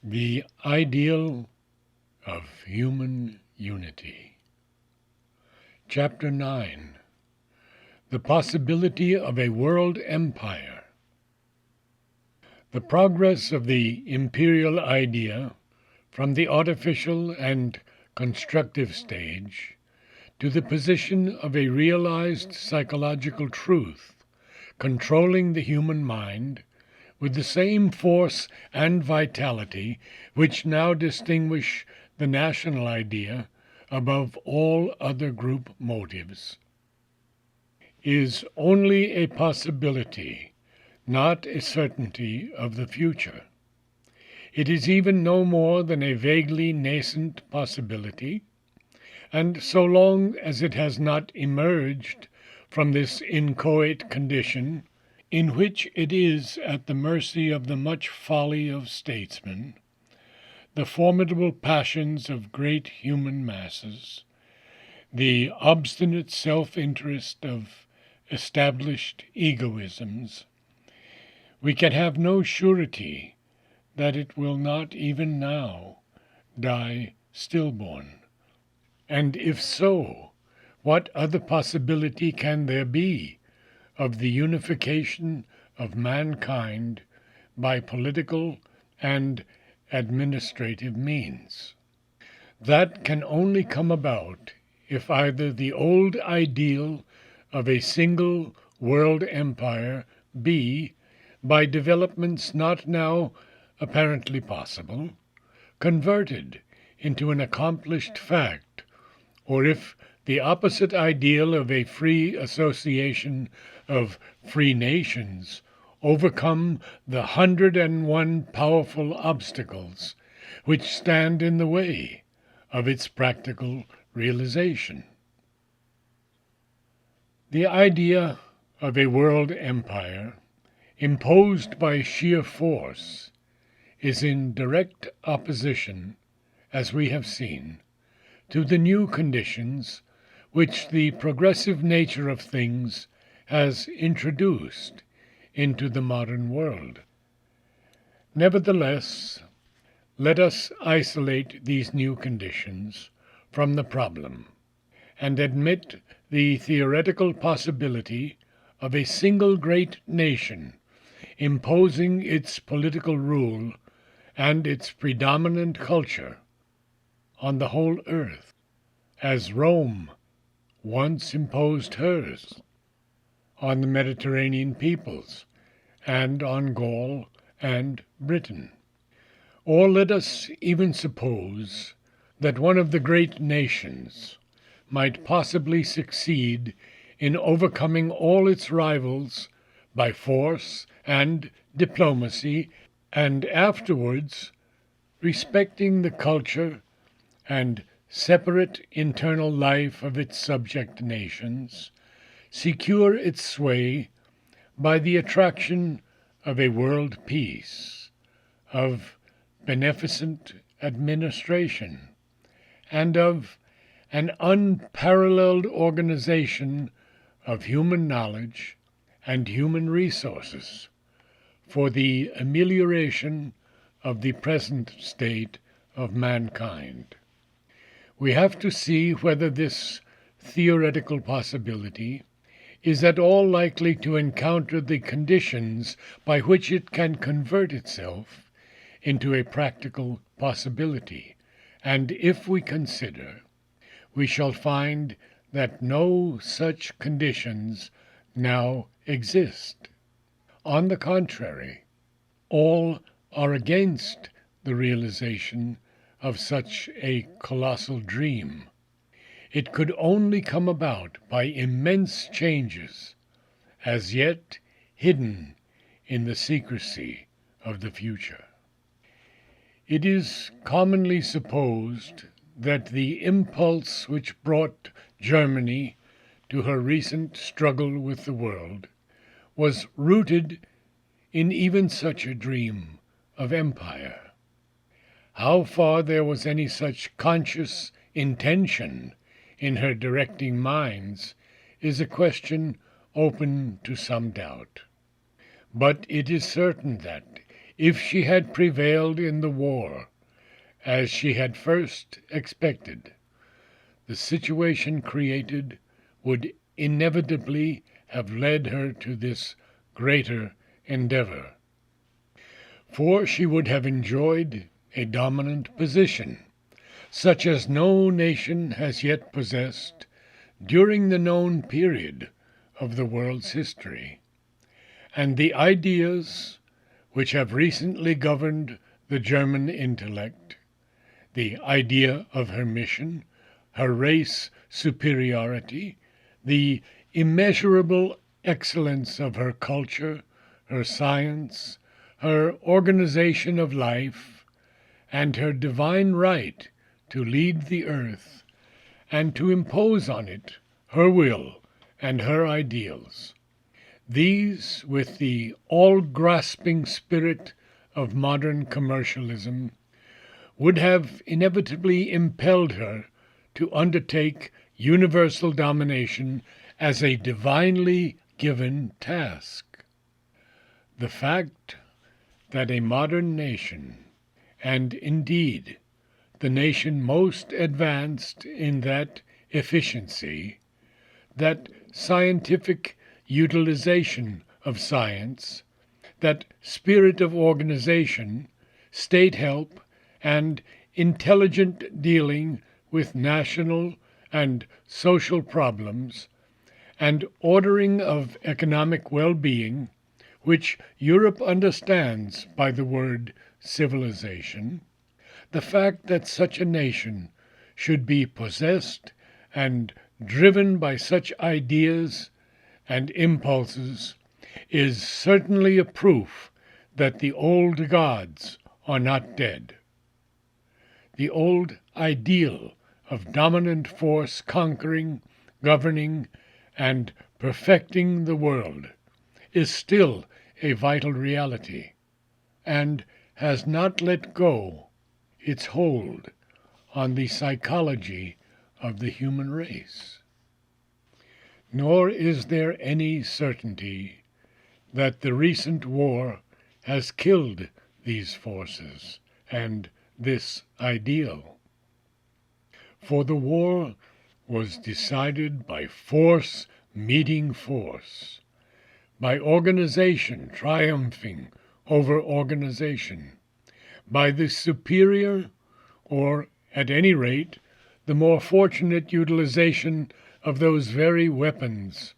The Ideal of Human Unity. Chapter 9. The Possibility of a World Empire. The progress of the imperial idea from the artificial and constructive stage to the position of a realized psychological truth controlling the human mind with the same force and vitality which now distinguish the national idea above all other group motives, is only a possibility, not a certainty of the future. It is even no more than a vaguely nascent possibility, and so long as it has not emerged from this inchoate condition in which it is at the mercy of the much folly of statesmen, the formidable passions of great human masses, the obstinate self-interest of established egoisms, we can have no surety that it will not even now die stillborn. And if so, what other possibility can there be of the unification of mankind by political and administrative means? That can only come about if either the old ideal of a single world empire be, by developments not now apparently possible, converted into an accomplished fact, or if the opposite ideal of a free association of free nations overcome the 101 powerful obstacles which stand in the way of its practical realization. The idea of a world empire, imposed by sheer force, is in direct opposition, as we have seen, to the new conditions which the progressive nature of things has introduced into the modern world. Nevertheless, let us isolate these new conditions from the problem and admit the theoretical possibility of a single great nation imposing its political rule and its predominant culture on the whole earth, as Rome once imposed hers on the Mediterranean peoples and on Gaul and Britain. Or let us even suppose that one of the great nations might possibly succeed in overcoming all its rivals by force and diplomacy, and afterwards, respecting the culture and separate internal life of its subject nations, secure its sway by the attraction of a world peace, of beneficent administration, and of an unparalleled organization of human knowledge and human resources for the amelioration of the present state of mankind. We have to see whether this theoretical possibility is at all likely to encounter the conditions by which it can convert itself into a practical possibility, and if we consider, we shall find that no such conditions now exist. On the contrary, all are against the realization of such a colossal dream. It could only come about by immense changes, as yet hidden in the secrecy of the future. It is commonly supposed that the impulse which brought Germany to her recent struggle with the world was rooted in even such a dream of empire. How far there was any such conscious intention in her directing minds is a question open to some doubt. But it is certain that, if she had prevailed in the war, as she had first expected, the situation created would inevitably have led her to this greater endeavor. For she would have enjoyed a dominant position, such as no nation has yet possessed during the known period of the world's history, and the ideas which have recently governed the German intellect, the idea of her mission, her race superiority, the immeasurable excellence of her culture, her science, her organization of life, and her divine right to lead the earth and to impose on it her will and her ideals. These, with the all-grasping spirit of modern commercialism, would have inevitably impelled her to undertake universal domination as a divinely given task. The fact that a modern nation, and indeed the nation most advanced in that efficiency, that scientific utilization of science, that spirit of organization, state help, and intelligent dealing with national and social problems, and ordering of economic well-being, which Europe understands by the word civilization, the fact that such a nation should be possessed and driven by such ideas and impulses is certainly a proof that the old gods are not dead. The old ideal of dominant force conquering, governing, and perfecting the world is still a vital reality, and has not let go its hold on the psychology of the human race. Nor is there any certainty that the recent war has killed these forces and this ideal. For the war was decided by force meeting force, by organization triumphing over organization, by the superior, or at any rate, the more fortunate utilization of those very weapons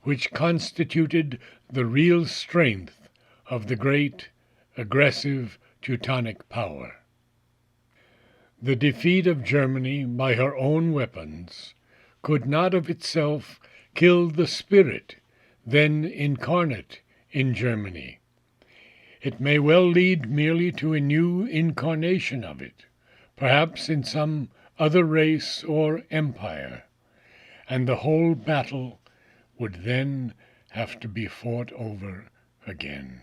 which constituted the real strength of the great, aggressive Teutonic power. The defeat of Germany by her own weapons could not of itself kill the spirit then incarnate in Germany. It may well lead merely to a new incarnation of it, perhaps in some other race or empire, and the whole battle would then have to be fought over again.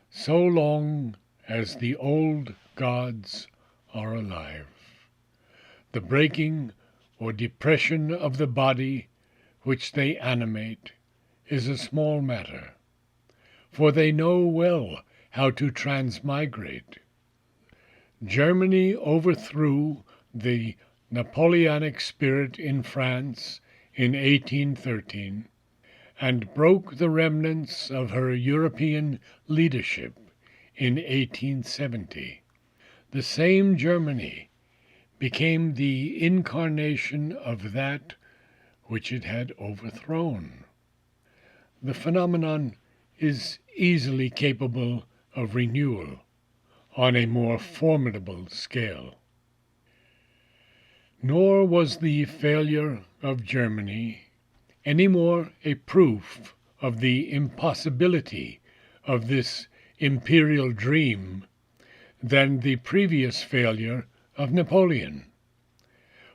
So long as the old gods are alive, the breaking or depression of the body which they animate is a small matter, for they know well how to transmigrate. Germany overthrew the Napoleonic spirit in France in 1813 and broke the remnants of her European leadership in 1870. The same Germany became the incarnation of that which it had overthrown. The phenomenon is easily capable of renewal on a more formidable scale. Nor was the failure of Germany any more a proof of the impossibility of this imperial dream than the previous failure of Napoleon.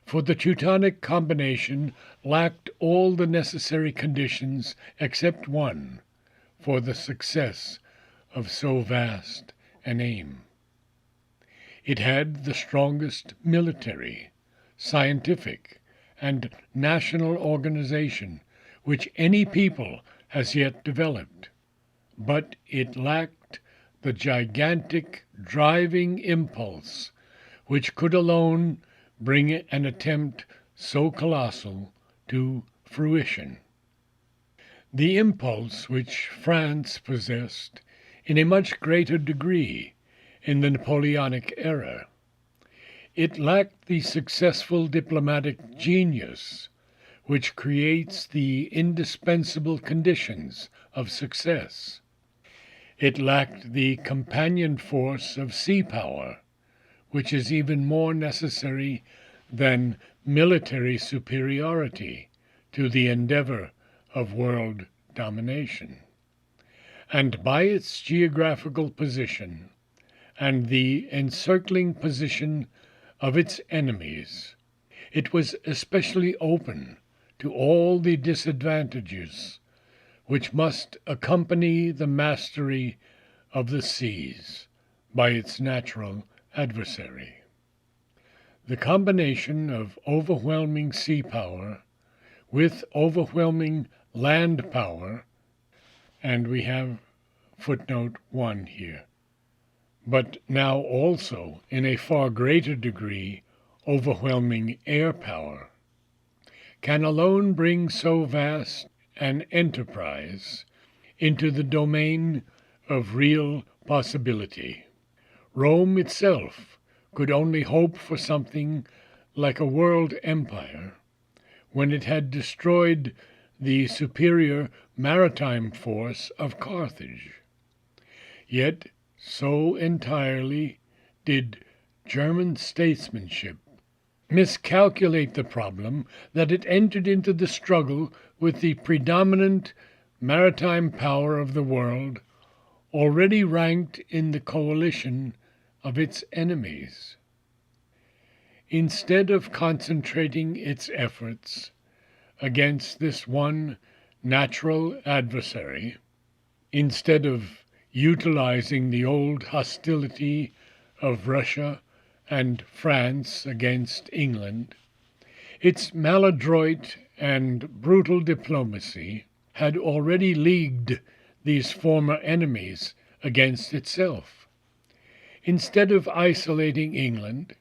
For the Teutonic combination lacked all the necessary conditions except one for the success of so vast an aim. It had the strongest military, scientific, and national organization which any people has yet developed, but it lacked the gigantic driving impulse which could alone bring an attempt so colossal to fruition. The impulse which France possessed in a much greater degree in the Napoleonic era. It lacked the successful diplomatic genius which creates the indispensable conditions of success. It lacked the companion force of sea power, which is even more necessary than military superiority to the endeavor of world domination. And by its geographical position and the encircling position of its enemies, it was especially open to all the disadvantages which must accompany the mastery of the seas by its natural adversary. The combination of overwhelming sea power with overwhelming land power, and we have footnote 1 here, but now also in a far greater degree overwhelming air power, can alone bring so vast an enterprise into the domain of real possibility. Rome itself could only hope for something like a world empire when it had destroyed the superior maritime force of Carthage. Yet so entirely did German statesmanship miscalculate the problem that it entered into the struggle with the predominant maritime power of the world, already ranked in the coalition of its enemies. Instead of concentrating its efforts against this one natural adversary, instead of utilizing the old hostility of Russia and France against England, its maladroit and brutal diplomacy had already leagued these former enemies against itself. Instead of isolating England,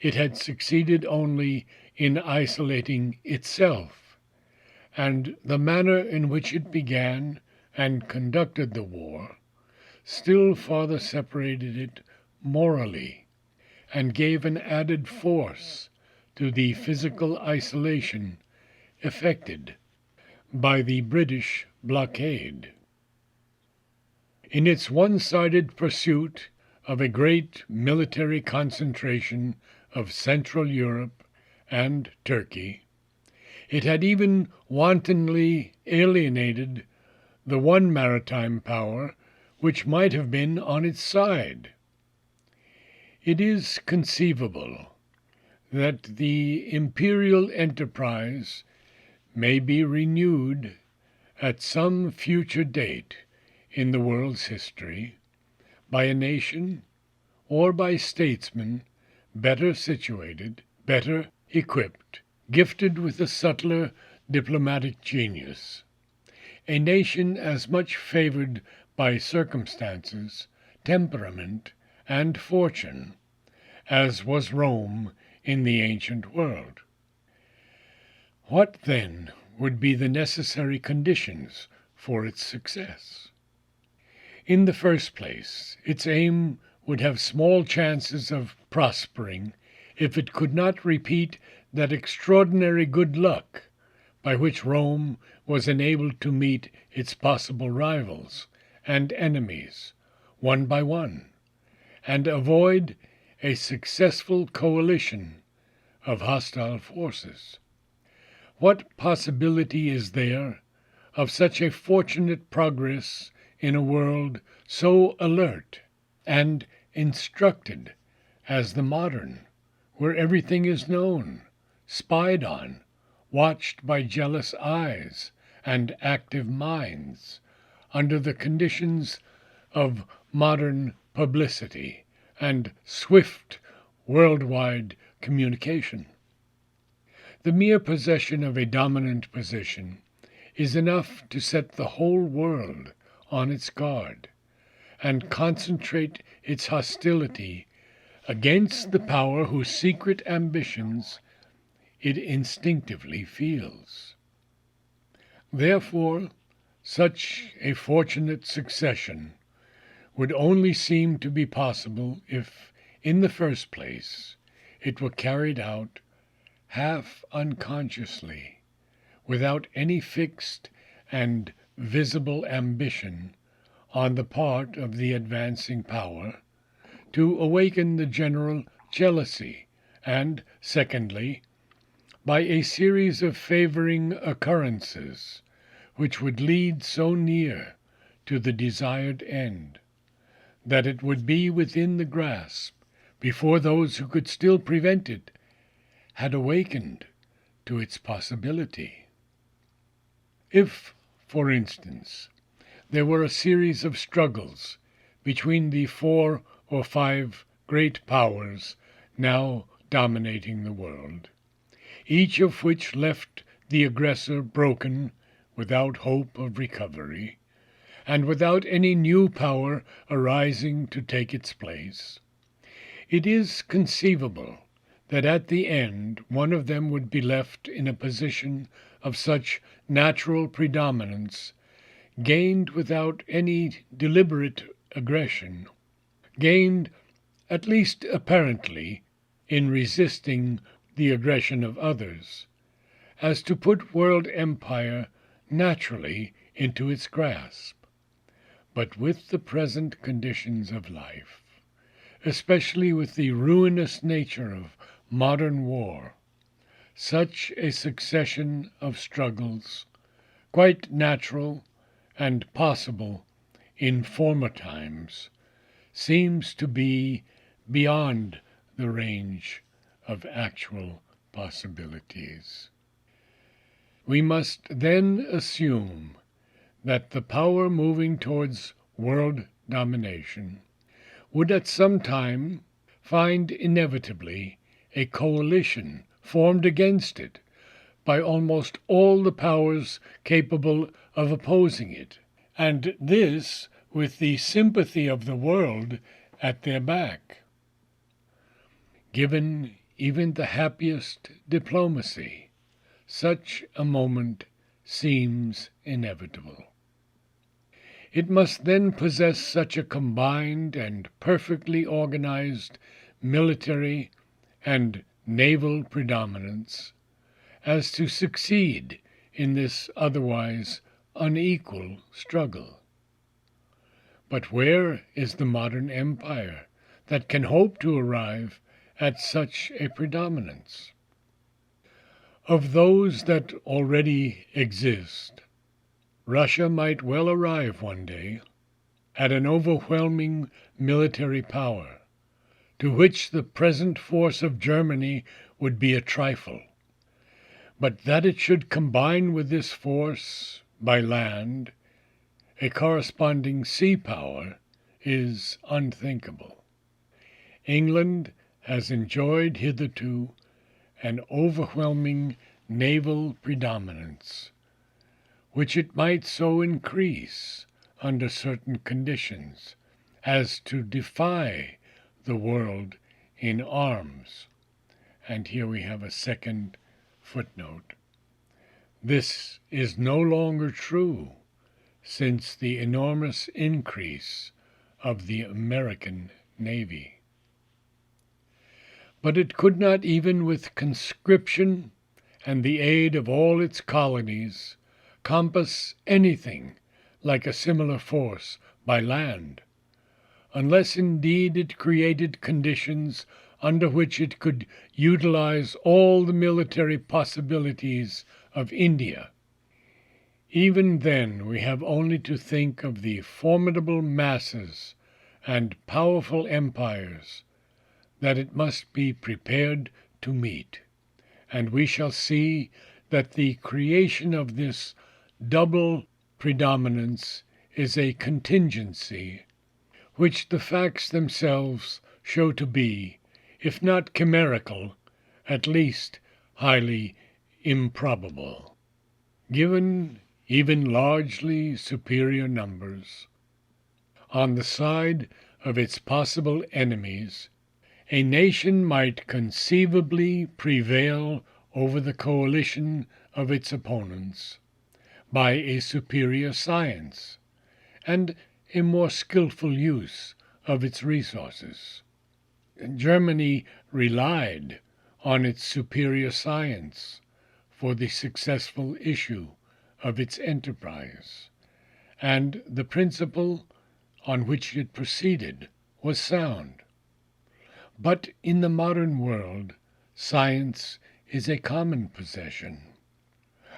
it had succeeded only in isolating itself, and the manner in which it began and conducted the war still farther separated it morally and gave an added force to the physical isolation effected by the British blockade. In its one-sided pursuit of a great military concentration of Central Europe and Turkey, it had even wantonly alienated the one maritime power which might have been on its side. It is conceivable that the imperial enterprise may be renewed at some future date in the world's history by a nation or by statesmen better situated, better equipped, gifted with a subtler diplomatic genius, a nation as much favored by circumstances, temperament, and fortune as was Rome in the ancient world. What, then, would be the necessary conditions for its success? In the first place, its aim would have small chances of prospering if it could not repeat that extraordinary good luck by which Rome was enabled to meet its possible rivals and enemies one by one, and avoid a successful coalition of hostile forces. What possibility is there of such a fortunate progress in a world so alert and instructed as the modern, where everything is known, spied on, watched by jealous eyes and active minds, under the conditions of modern publicity and swift worldwide communication? The mere possession of a dominant position is enough to set the whole world on its guard, and concentrate its hostility against the power whose secret ambitions it instinctively feels. Therefore, such a fortunate succession would only seem to be possible if, in the first place, it were carried out half unconsciously, without any fixed and visible ambition on the part of the advancing power to awaken the general jealousy, and, secondly, by a series of favoring occurrences which would lead so near to the desired end that it would be within the grasp before those who could still prevent it had awakened to its possibility. If, for instance, there were a series of struggles between the 4 or 5 great powers now dominating the world, each of which left the aggressor broken, without hope of recovery, and without any new power arising to take its place, it is conceivable that at the end one of them would be left in a position of such natural predominance, gained without any deliberate aggression, gained, at least apparently, in resisting the aggression of others, as to put world empire naturally into its grasp. But with the present conditions of life, especially with the ruinous nature of modern war, such a succession of struggles, quite natural and possible in former times, seems to be beyond the range of actual possibilities. We must then assume that the power moving towards world domination would at some time find inevitably a coalition formed against it by almost all the powers capable of opposing it, and this with the sympathy of the world at their back. Given even the happiest diplomacy, such a moment seems inevitable. It must then possess such a combined and perfectly organized military and naval predominance as to succeed in this otherwise unequal struggle. But where is the modern empire that can hope to arrive at such a predominance? Of those that already exist, Russia might well arrive one day at an overwhelming military power, to which the present force of Germany would be a trifle. But that it should combine with this force, by land, a corresponding sea power is unthinkable. England has enjoyed hitherto an overwhelming naval predominance, which it might so increase under certain conditions as to defy the world in arms. And here we have a second footnote. This is no longer true since the enormous increase of the American Navy. But it could not, even with conscription and the aid of all its colonies, compass anything like a similar force by land, unless indeed it created conditions under which it could utilize all the military possibilities of India. Even then we have only to think of the formidable masses and powerful empires that it must be prepared to meet, and we shall see that the creation of this double predominance is a contingency which the facts themselves show to be, if not chimerical, at least highly improbable. Given even largely superior numbers, on the side of its possible enemies, a nation might conceivably prevail over the coalition of its opponents by a superior science and a more skillful use of its resources. Germany relied on its superior science for the successful issue of its enterprise, and the principle on which it proceeded was sound. But in the modern world, science is a common possession,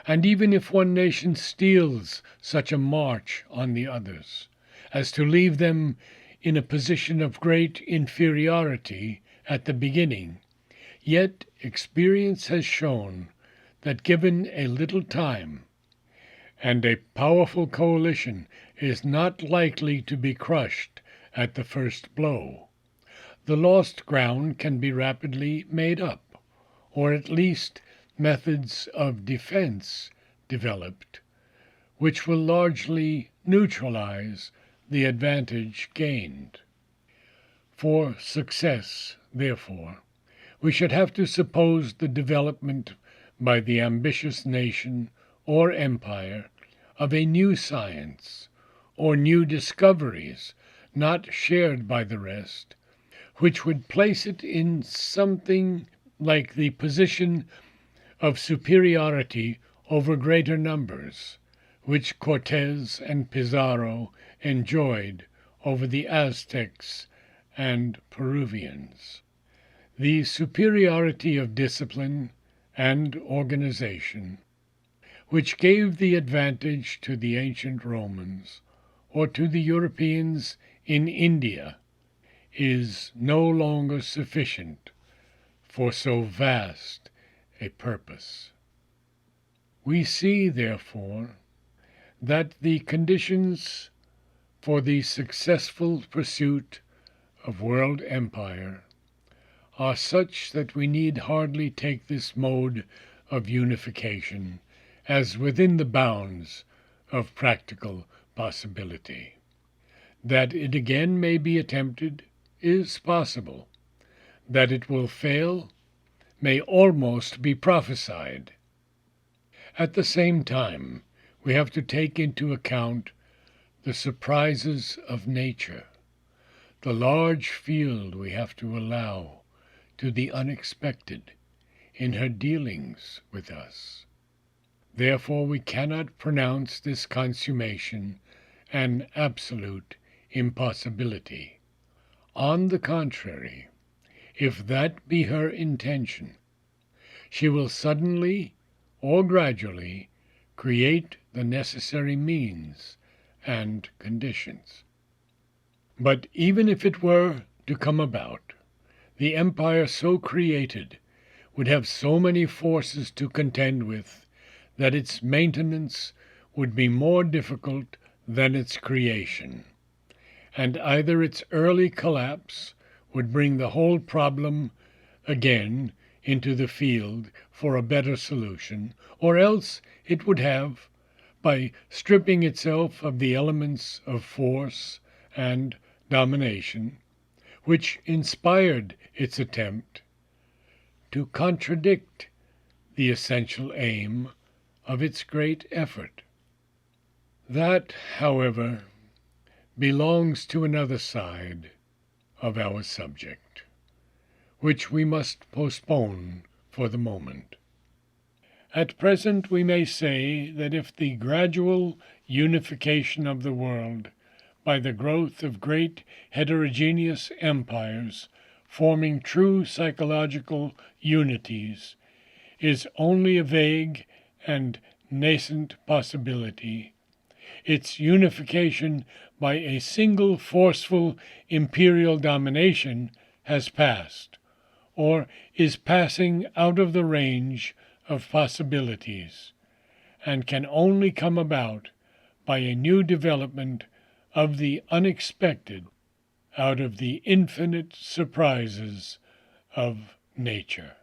and even if one nation steals such a march on the others as to leave them in a position of great inferiority at the beginning, yet experience has shown that given a little time, and a powerful coalition is not likely to be crushed at the first blow, the lost ground can be rapidly made up, or at least methods of defense developed, which will largely neutralize the advantage gained. For success, therefore, we should have to suppose the development by the ambitious nation or empire of a new science, or new discoveries not shared by the rest, which would place it in something like the position of superiority over greater numbers, which Cortes and Pizarro enjoyed over the Aztecs and Peruvians. The superiority of discipline and organization, which gave the advantage to the ancient Romans or to the Europeans in India, is no longer sufficient for so vast a purpose. We see, therefore, that the conditions for the successful pursuit of world empire are such that we need hardly take this mode of unification as within the bounds of practical possibility. That it again may be attempted is possible. That it will fail may almost be prophesied. At the same time, we have to take into account the surprises of nature, the large field we have to allow to the unexpected in her dealings with us. Therefore we cannot pronounce this consummation an absolute impossibility. On the contrary, if that be her intention, she will suddenly or gradually create the necessary means and conditions. But even if it were to come about, the empire so created would have so many forces to contend with that its maintenance would be more difficult than its creation, and either its early collapse would bring the whole problem again into the field for a better solution, or else it would have, by stripping itself of the elements of force and domination, which inspired its attempt, to contradict the essential aim of its great effort. That, however, belongs to another side of our subject, which we must postpone for the moment. At present we may say that if the gradual unification of the world by the growth of great heterogeneous empires forming true psychological unities is only a vague and nascent possibility, its unification by a single forceful imperial domination has passed, or is passing out of the range of possibilities, and can only come about by a new development of the unexpected out of the infinite surprises of nature.